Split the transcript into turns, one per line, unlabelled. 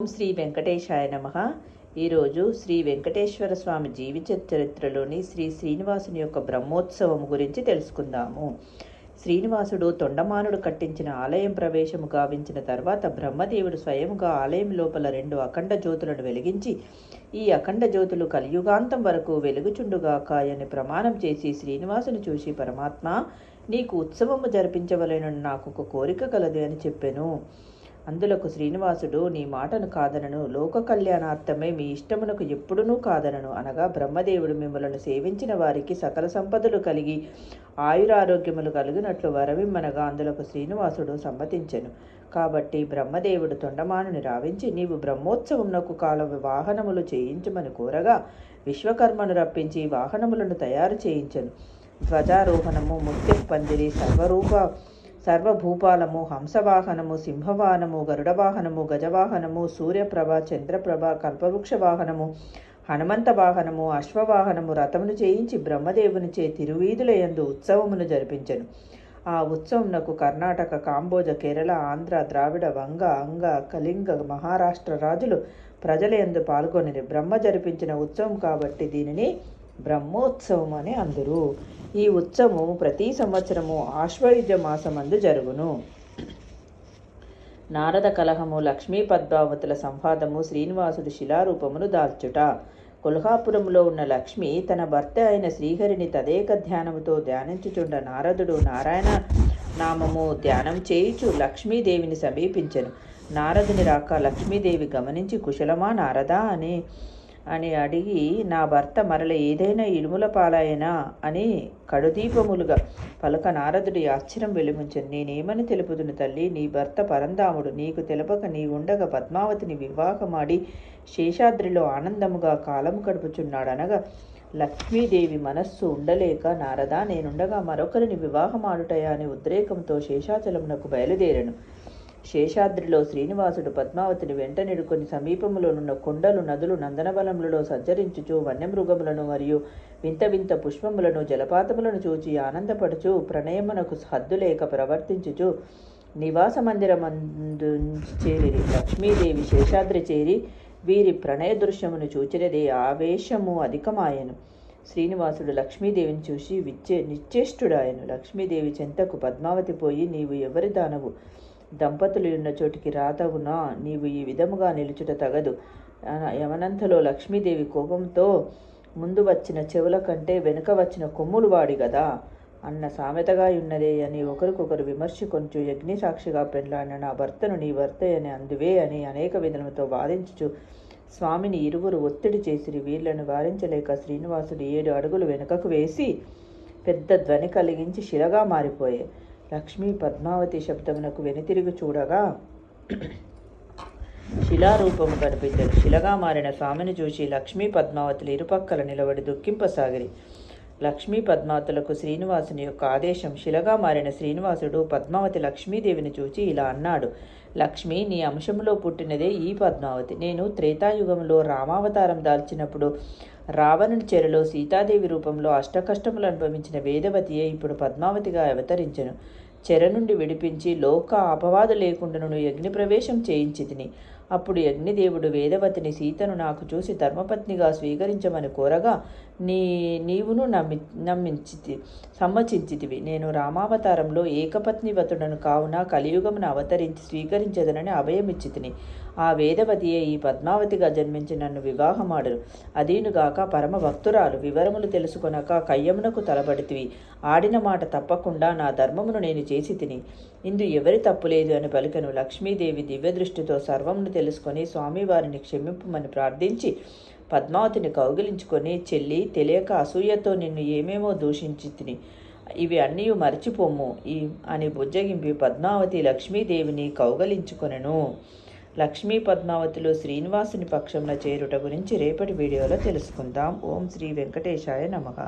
ఓం శ్రీ వెంకటేశాయ నమః. ఈరోజు శ్రీ వెంకటేశ్వర స్వామి జీవిత చరిత్రలోని శ్రీ శ్రీనివాసుని యొక్క బ్రహ్మోత్సవం గురించి తెలుసుకుందాము. శ్రీనివాసుడు తొండమానుడు కట్టించిన ఆలయం ప్రవేశము గావించిన తర్వాత బ్రహ్మదేవుడు స్వయముగా ఆలయం లోపల 2 అఖండ జ్యోతులను వెలిగించి, ఈ అఖండ జ్యోతులు కలియుగాంతం వరకు వెలుగుచుండుగాక అని ప్రమాణం చేసి శ్రీనివాసుని చూసి, పరమాత్మ, నీకు ఉత్సవము జరిపించవలెనని నాకు ఒక కోరిక కలదు అని చెప్పెను. అందులకు శ్రీనివాసుడు, నీ మాటను కాదనను, లోక కళ్యాణార్థమే మీ ఇష్టమునకు ఎప్పుడునూ కాదనను అనగా, బ్రహ్మదేవుడు మిమ్మలను సేవించిన వారికి సకల సంపదలు కలిగి ఆయురారోగ్యములు కలిగినట్లు వరవిమ్మనగా అందులకు శ్రీనివాసుడు సమ్మతించెను. కాబట్టి బ్రహ్మదేవుడు తొండమానుని రావించి, నీవు బ్రహ్మోత్సవమునకు కాల వాహనములు చేయించమని కోరగా, విశ్వకర్మను రప్పించి వాహనములను తయారు చేయించెను. ధ్వజారోహణము, ముత్యపు పందిరి, సర్వభూపాలము, హంసవాహనము, సింహవాహనము, గరుడవాహనము, గజవాహనము, సూర్యప్రభ, చంద్రప్రభ, కల్పవృక్ష వాహనము, హనుమంత వాహనము, అశ్వవాహనము రథమును చేయించి బ్రహ్మదేవునిచే తిరువీధుల యందు ఉత్సవమును జరిపించెను. ఆ ఉత్సవమునకు కర్ణాటక, కాంబోజ, కేరళ, ఆంధ్ర, ద్రావిడ, వంగ, అంగ, కళింగ, మహారాష్ట్ర రాజులు ప్రజల యందు పాల్గొనిరి. బ్రహ్మ జరిపించిన ఉత్సవం కాబట్టి దీనిని బ్రహ్మోత్సవం అని అందురు. ఈ ఉత్సవము ప్రతి సంవత్సరము ఆశ్వయుజ మాసమందు జరుగును. నారద కలహము, లక్ష్మీ పద్మావతుల సంవాదము, శ్రీనివాసుడు శిలారూపమును దాల్చుట. కొల్హాపురంలో ఉన్న లక్ష్మి తన భర్త అయిన శ్రీహరిని తదేక ధ్యానముతో ధ్యానించుచుండ నారదుడు నారాయణ నామము ధ్యానం చేయుచు లక్ష్మీదేవిని సమీపించెను. నారదుని రాక లక్ష్మీదేవి గమనించి, కుశలమా నారదా అని అడిగి, నా భర్త మరల ఏదైనా ఇడుముల పాలాయనా అని కడుదీపములుగా పలక నారదుడి ఆశ్చర్యం వెలుగుంచెను. నేనేమని తెలుపుదును తల్లి, నీ భర్త పరంధాముడు. నీకు తెలపక నీ ఉండగా పద్మావతిని వివాహమాడి శేషాద్రిలో ఆనందముగా కాలము గడుపుచున్నాడనగా, లక్ష్మీదేవి మనస్సు ఉండలేక, నారదా, నేనుండగా మరొకరిని వివాహమాడుటయా అని ఉద్రేకంతో శేషాచలమునకు బయలుదేరెను. శేషాద్రిలో శ్రీనివాసుడు పద్మావతిని వెంట నిడుకొని సమీపములోనున్న కొండలు, నదులు, నందనవనములలో సంచరించుచు వన్యమృగములను మరియు వింత వింత పుష్పములను, జలపాతములను చూచి ఆనందపడుచు ప్రణయమునకు హద్దులేక ప్రవర్తించుచు నివాస మందిరమందు చేరిరి. లక్ష్మీదేవి శేషాద్రి చేరి వీరి ప్రణయ దృశ్యమును చూచినదే ఆవేశము అధికమాయను. శ్రీనివాసుడు లక్ష్మీదేవిని చూసి నిశ్చేష్టుడాయను. లక్ష్మీదేవి చెంతకు పద్మావతి పోయి, నీవు ఎవరి దానవు? దంపతులు ఉన్న చోటికి రాతగునా? నీవు ఈ విధముగా నిలుచుట తగదు. యమనంతలో లక్ష్మీదేవి కోపంతో, ముందు వచ్చిన చెవుల కంటే వెనుక వచ్చిన కొమ్ములు వాడి గదా అన్న సామెతగా ఉన్నదే అని ఒకరికొకరు విమర్శించు, యజ్ఞ సాక్షిగా పెండ్లాడిన నా భర్తను నీ భర్త అని అందువే అని అనేక విధములతో వాదించుచు స్వామిని ఇరువురు ఒత్తిడి చేసిరి. వీళ్లను వారించలేక శ్రీనివాసుడు 7 అడుగులు వెనుకకు వేసి పెద్ద ధ్వని కలిగించి శిలగా మారిపోయే. లక్ష్మీ పద్మావతి శబ్దమునకు వెనుతిరిగి చూడగా శిలారూపము కనిపించను. శిలగా మారిన స్వామిని చూసి లక్ష్మీ పద్మావతులు ఇరుపక్కల నిలబడి దుఃఖింపసాగిరి. లక్ష్మీ పద్మావతులకు శ్రీనివాసుని యొక్క ఆదేశం. శిలగా మారిన శ్రీనివాసుడు పద్మావతి లక్ష్మీదేవిని చూచి ఇలా అన్నాడు, లక్ష్మి, నీ అంశంలో పుట్టినదే ఈ పద్మావతి. నేను త్రేతాయుగంలో రామావతారం దాల్చినప్పుడు రావణుని చెరలో సీతాదేవి రూపంలో అష్టకష్టములు అనుభవించిన వేదవతియే ఇప్పుడు పద్మావతిగా అవతరించెను. చెర నుండి విడిపించి లోక అపవాదు లేకుండాను యజ్ఞ ప్రవేశం చేయించి తిని. అప్పుడు యజ్ఞదేవుడు వేదవతిని, సీతను నాకు చూసి ధర్మపత్నిగా స్వీకరించమని కోరగా నీవును సమ్మచించితివి. నేను రామావతారంలో ఏకపత్నివతుడను కావున కలియుగమును అవతరించి స్వీకరించదనని అభయమిచ్చి తిని. ఆ వేదవతియే ఈ పద్మావతిగా జన్మించి నన్ను వివాహమాడరు. అదీనుగాక పరమ భక్తురాలు. వివరములు తెలుసుకొనక కయ్యమునకు తలబడితివి. ఆడిన మాట తప్పకుండా నా ధర్మమును నేను చేసి తిని. ఇందు ఎవరి తప్పులేదు అని పలికెను. లక్ష్మీదేవి దివ్య దృష్టితో సర్వమును తెలుసుకొని స్వామివారిని క్షమింపమని ప్రార్థించి పద్మావతిని కౌగిలించుకొని, చెల్లి, తెలియక అసూయతో నిన్ను ఏమేమో దూషించి తిని, ఇవి అన్నీ మరచిపోము అని బుజ్జగింపి పద్మావతి లక్ష్మీదేవిని కౌగలించుకొనెను. లక్ష్మీ పద్మావతులు శ్రీనివాసుని పక్షంలో చేరుట గురించి రేపటి వీడియోలో తెలుసుకుందాం. ఓం శ్రీ వెంకటేశాయ నమః.